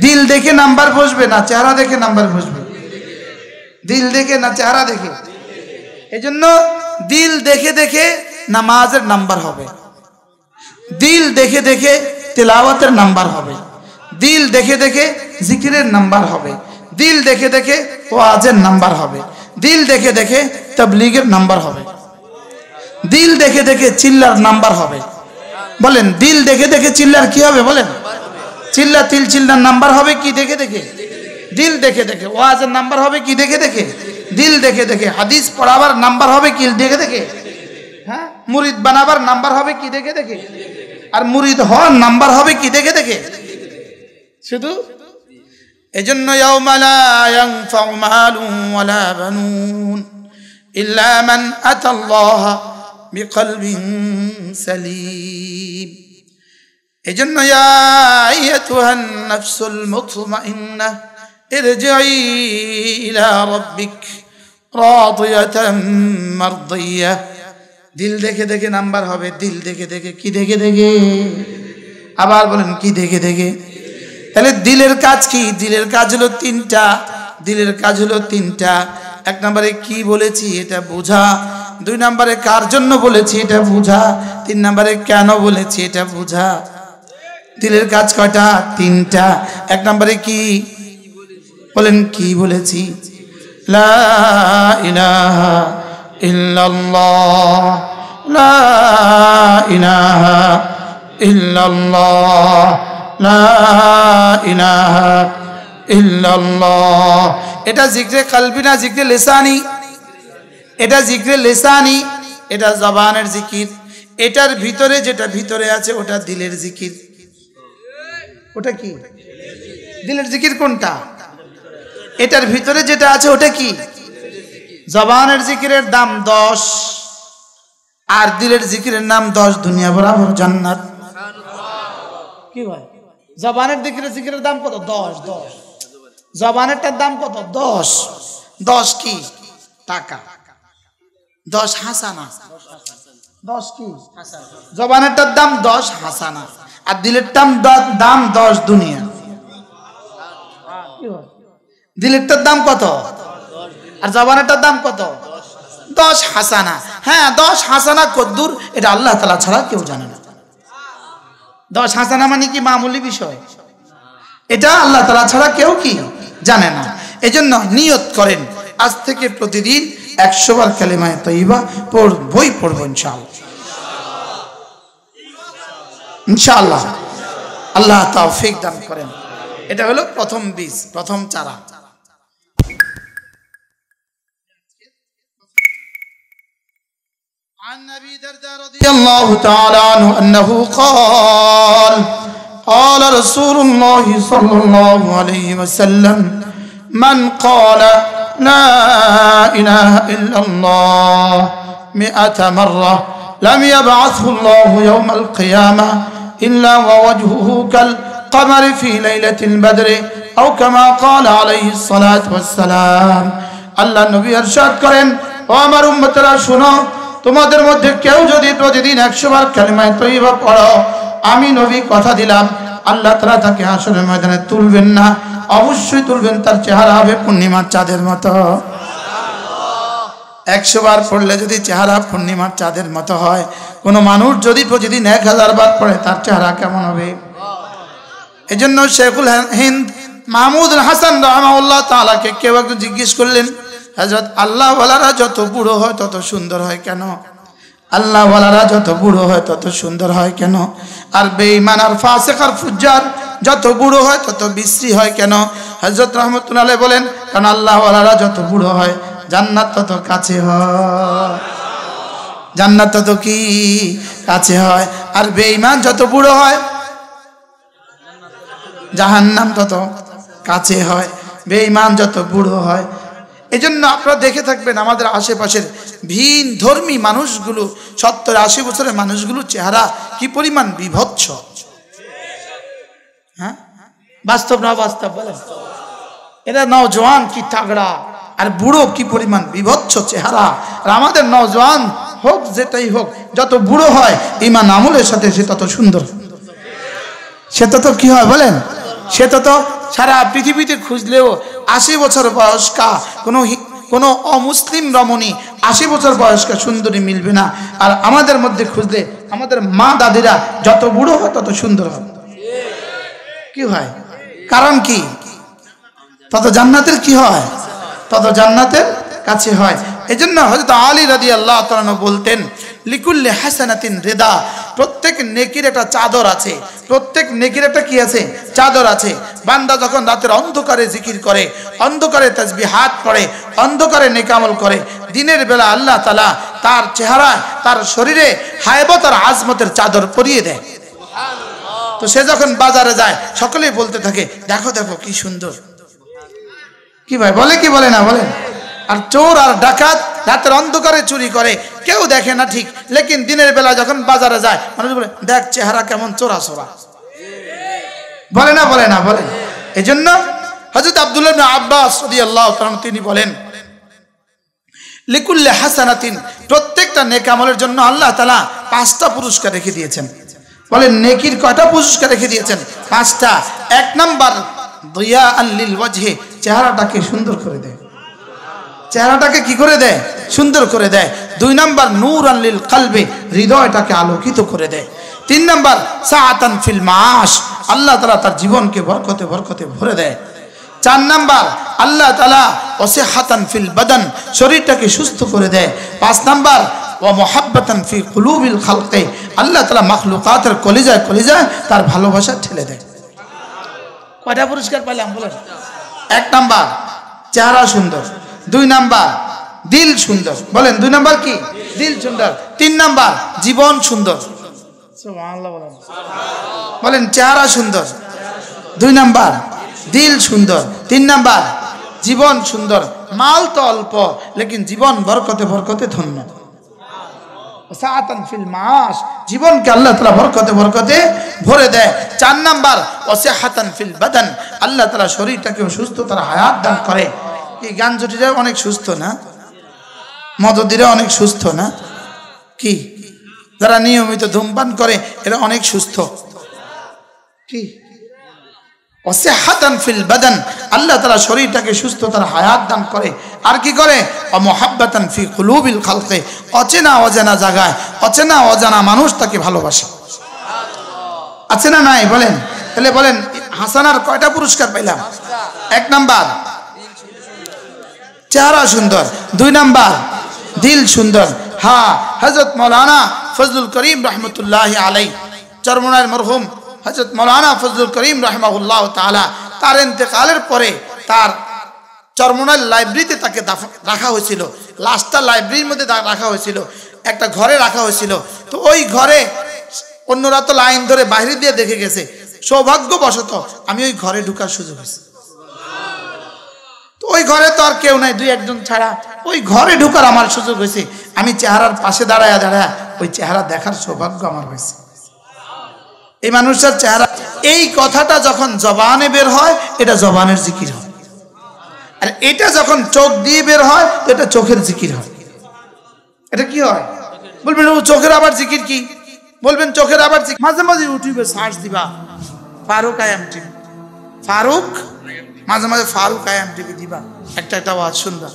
দিল দেখে নাম্বার বসবে না চেহারা দেখে নাম্বার বসবে? দিল দেখে না চেহারা দেখে? এজন্য দিল দেখে দেখে নামাজের নাম্বার হবে, দিল দেখে দেখে তিলাওয়াতের নাম্বার হবে, দিল দেখে দেখে জিকিরের নাম্বার হবে, দিল দেখে দেখে ওয়াজের নাম্বার হবে, দিল দেখে দেখে তাবলীগের নাম্বার হবে, দিল দেখে দেখে চিল্লার নাম্বার হবে। বলেন দিল দেখে দেখে চিল্লার কি হবে? বলেন চিল্লা তিল চিল্লার নাম্বার হবে কি দেখে দেখে? দিল দেখে দেখে। ওয়াজের নাম্বার হবে কি দেখে দেখে? দিল দেখে দেখে। হাদিস পড়াবার নাম্বার হবে কি দেখে দেখে? হ্যাঁ, মুরিদ বানাবার নাম্বার হবে কি দেখে দেখে? আর মুরিদ হওয়ার নাম্বার হবে কি দেখে দেখে? শুধু এজন্য ইয়াউমা লা ইয়ানফাউ মালুন ওয়ালা বানুন ইল্লা মান আতাল্লাহ বিকলবিন সালিম। এজন্য ইয়া আইয়াতুহান নাফসুল মুতমাইন্নাহ ইরজিই ইলা রাব্বিক রাদিয়াতাম মারদিয়াহ। দিল দেখে দেখে নাম্বার হবে, দিল দেখে দেখে। কি দেখে দেখে? আবার বলেন কি দেখে দেখে? তাহলে দিলের কাজ কি? দিলের কাজ হলো তিনটা। দিলের কাজ হলো তিনটা। এক নম্বরে কি বলেছি এটা বোঝা, দুই নম্বরে কার জন্য বলেছি এটা বোঝা, তিন নম্বরে কেন বলেছি এটা বোঝা। দিলের কাজ কয়টা? তিনটা। এক নম্বরে কি বলেন? কি বলেছি? লা ইলাহা ইল্লাল্লাহ, লা ইলাহা ইল্লাল্লাহ, লা ইলাহা ইল্লাল্লাহ। এটা জিক্রে কলবি না জিক্রে লিসানি? এটা জিক্রে লিসানি, এটা জবানের জিকির। এটার ভিতরে যেটা ভিতরে আছে ওটা দিলের জিকির। ওটা কি? দিলের জিকির কোনটা? এটার ভিতরে যেটা আছে ওটা কি? জবানের জিকিরের দাম 10 আর দিলের জিকিরের নাম 10, দুনিয়া বরাবর জান্নাত। কি ভাই? জবানের জিকিরের দাম কত? 10। জবানেরটার দাম কত? 10। 10 কি? টাকা। 10 হাসানা। 10 কি? জবানেরটার দাম 10 হাসানা, আর দিলেরটার দাম 10 দুনিয়া। দিলেরটার দাম কত আর জবানেরটার দাম কত? 10 হাসানা। হ্যাঁ, 10 হাসানা কদ্দুর এটা আল্লাহ তাআলা ছাড়া কেউ জানে না। 10 হাসানা মানে কি মামুলি বিষয়? এটা আল্লাহ তাআলা ছাড়া কেউ কি জানে না। এজন্য নিয়ত করেন আজ থেকে প্রতিদিন 100 বার কালিমায়ে তয়্যিবা পড়ব ইনশাআল্লাহ। ইনশাআল্লাহ আল্লাহ তৌফিক দান করেন। এটা হলো প্রথম বীজ, প্রথম চারা। عن أبي درداء رضي الله تعالى عنه أنه قال قال رسول الله صلى الله عليه وسلم من قال لا إله إلا الله 100 مرة لم يبعثه الله يوم القيامة إلا ووجهه كالقمر في ليلة البدر أو كما قال عليه الصلاة والسلام। الله নবী ইরশাদ করেন, ও আমার উম্মতরা শুনো, তোমাদের মধ্যে কেউ যদি প্রতিদিন 100 বার কালিমায়ে তয়্যিবা পড়ো, আমি নবী কথা দিলাম আল্লাহ তাআলা তাকে হাসরের ময়দানে তুলবেন না, অবশ্যই তুলবেন, তার চেহারা হবে পূর্ণিমার চাঁদের মতো। 100 বার পড়লে যদি চেহারা পূর্ণিমার চাঁদের মতো হয়, কোনো মানুষ যদি প্রতিদিন 1000 বার পড়ে তার চেহারা কেমন হবে? এজন্য শেখুল হিন্দ মাহমুদ হাসান রাহমাহুল্লাহ তাআলাকে কেউ একজন জিজ্ঞেস করলেন, হযরত আল্লাহ ওয়ালারা যত বুড়ো হয় তত সুন্দর হয় কেন? আল্লাহ ওয়ালারা যত বুড়ো হয় তত সুন্দর হয় কেন? আর বেঈমান আর ফাসিক আর ফুজ্জার যত বুড়ো হয় তত বিশ্রী হয় কেন? হযরত রাহমাতুল্লাহ আলাইহি বলেন, কারণ আল্লাহ ওয়ালারা যত বুড়ো হয় জান্নাত তত কাছে হয়। জান্নাত তত কি কাছে হয়। আর বেঈমান যত বুড়ো হয় জাহান্নাম তত কাছে হয়। বেঈমান যত বুড়ো হয়। এজন্য আপনারা দেখে থাকবেন আমাদের আশেপাশের ভিন ধর্মী মানুষগুলো, 70-80 বছরের মানুষগুলো চেহারা কি পরিমাণ বিভৎস। হ্যাঁ, বাস্তব না বাস্তব বলেন? এরা নওজওয়ান কি তাগড়া, আর বুড়ো কি পরিমাণ বিভৎস চেহারা। আর আমাদের নওজওয়ান হোক যেটাই হোক, যত বুড়ো হয় ঈমান আমলের সাথে সে তত সুন্দর, সে তত কি হয় বলেন? সে তত সারা পৃথিবীতে খুঁজলেও 80 বছর বয়স্কা কোনো অমুসলিম রমণী 80 বছর বয়স্কা সুন্দরী মিলবে না। আর আমাদের মধ্যে খুঁজলে আমাদের মা দাদিরা যত বুড়ো হয় তত সুন্দর হবে। কি হয়? কারণ কি? তত জান্নাতের কি হয়? তত জান্নাতের কাছে হয়। এজন্য হযরত আলী রাদিয়াল্লাহু তাআলা বলতেন, লিকুল্লি হাসানাতিন রিদা, প্রত্যেক নেকির একটা চাদর আছে। প্রত্যেক নেকির একটা কি আছে? চাদর আছে। বান্দা যখন রাতের অন্ধকারে জিকির করে, অন্ধকারে তাসবিহাত পড়ে, অন্ধকারে নেক আমল করে, দিনের বেলা আল্লাহ তাআলা তার চেহারা, তার শরীরে হায়বত আর আজমতের চাদর পরিয়ে দেয়। তো সে যখন বাজারে যায় সকলেই বলতে থাকে, দেখো দেখো কি সুন্দর। কি ভাই বলে কি বলে না বলেন? আর চোর আর ডাকাত রাতের অন্ধকারে চুরি করে, কেউ দেখে না ঠিক, লেকিন দিনের বেলা যখন বাজারে যায় মানুষ বলে, দেখ চেহারা কেমন চোরা চোরা। বলে না বলে না বলেন? এজন্য হযরত আব্দুল্লাহ ইবনে আব্বাস রাদিয়াল্লাহু তাআলা তিনি বলেন, লিকুল্লি হাসানাতিন, প্রত্যেকটা নেক আমলের জন্য আল্লাহ তাআলা 5টা পুরস্কার রেখে দিয়েছেন। বলেন নেকির কয়টা পুরস্কার রেখে দিয়েছেন? 5টা। 1 নাম্বার দিয়াআন লিল ওয়াজহি, চেহারাটাকে সুন্দর করে দেয়। চেহারাটাকে কি করে দেয়? সুন্দর করে দেয়। 2 নাম্বার নূরান লিল কলবি, হৃদয়টাকে আলোকিত করে দেয়। 3 নাম্বার সাআতান ফিল মাআশ, আল্লাহ তাআলা তার জীবনকে বরকতে বরকতে ভরে দেয়। 4 নাম্বার আল্লাহ তাআলা ওয়াসিহাতান ফিল বাদান, শরীরটাকে সুস্থ করে দেয়। 5 নাম্বার ওয়া মুহাব্বাতান ফি কুলুবিল খালকি, আল্লাহ তাআলা মাখলুকাতের কলিজায় কলিজায় তার ভালোবাসা ঠেলে দেয়। কয়টা পুরস্কার পেলাম বলেন? 1 নাম্বার চেহারা সুন্দর, 2 নাম্বার দিল সুন্দর। বলেন 2 নাম্বার কি? দিল সুন্দর। 3 নাম্বার জীবন সুন্দর। সুবহানাল্লাহ বলেন। বলেন চেহারা সুন্দর, 2 নাম্বার দিল সুন্দর, 3 নাম্বার জীবন সুন্দর। মাল তো অল্প, লেকিন জীবন বরকতে বরকতে ধন্য। সাআতান ফিল মাআশ, জীবনকে আল্লাহ তাআলা বরকতে বরকতে ভরে দেয়। 4 নাম্বার ওয়াসিহাতান ফিল বাদান, আল্লাহ তাআলা শরীরটাকে সুস্থতার হায়াত দান করে। এই গাঞ্জটিরা অনেক সুস্থ না? মদদিরা অনেক সুস্থ না? কি যারা নিয়মিত ধূমপান করে এরা অনেক সুস্থ। কি ওয়াসিহাতান ফিল বাদান, আল্লাহ তাআলা শরীরটাকে সুস্থতার হায়াত দান করে। আর কি করে? ওয়া মুহাব্বাতান ফি কুলুবিল খালকি, অচেনা অজানা জায়গায় অচেনা অজানা মানুষ তাকে ভালোবাসে। আছে না নাই বলেন? তাহলে বলেন হাসানার কয়টা পুরস্কার পেলাম? 1 নাম্বার চেহারা সুন্দর, 2 নাম্বার দিল সুন্দর। হ্যাঁ, হযরত মাওলানা ফজলুল করিম রহমতুল্লাহি আলাইহি, চরমনার মরহুম হযরত মাওলানা ফজলুল করিম রাহিমাহুল্লাহ তাআলা, তার ইন্তেকালের পরে তার চরমনার লাইব্রেরিতে তাকে রাখা হয়েছিল। লাশটা লাইব্রেরির মধ্যে রাখা হয়েছিল, একটা ঘরে রাখা হয়েছিল। তো ওই ঘরে অন্যরা তো লাইন ধরে বাইরে দিয়ে দেখে গেছে, সৌভাগ্যবশত আমি ওই ঘরে ঢোকার সুযোগ হয়েছে। তো ওই ঘরে তো আর কেউ নাই, 2-1 ছাড়া ওই ঘরে ঢোকার আমার সুযোগ হয়েছে। আমি চেহারার পাশে দাঁড়ায় দাঁড়ায় ওই চেহারা দেখার সৌভাগ্য আমার হয়েছে। এই মানুষটার চেহারা, এই কথাটা যখন জবানে বের হয় এটা জবানের জিকির হয়, আর এটা যখন চোখ দিয়ে বের হয় তো এটা চোখের জিকির হয়। এটা কি হয় বলবেন? ও চোখের আবার জিকির কি? বলবেন চোখের আবার জিকির। মাঝে মাঝে ইউটিউবে সার্চ দিবা ফারুক আয়াম টিভি, ফারুক, মাঝে মাঝে ফারুক আয়াম টিভি দিবা, একটা ওয়াজ শুনবা।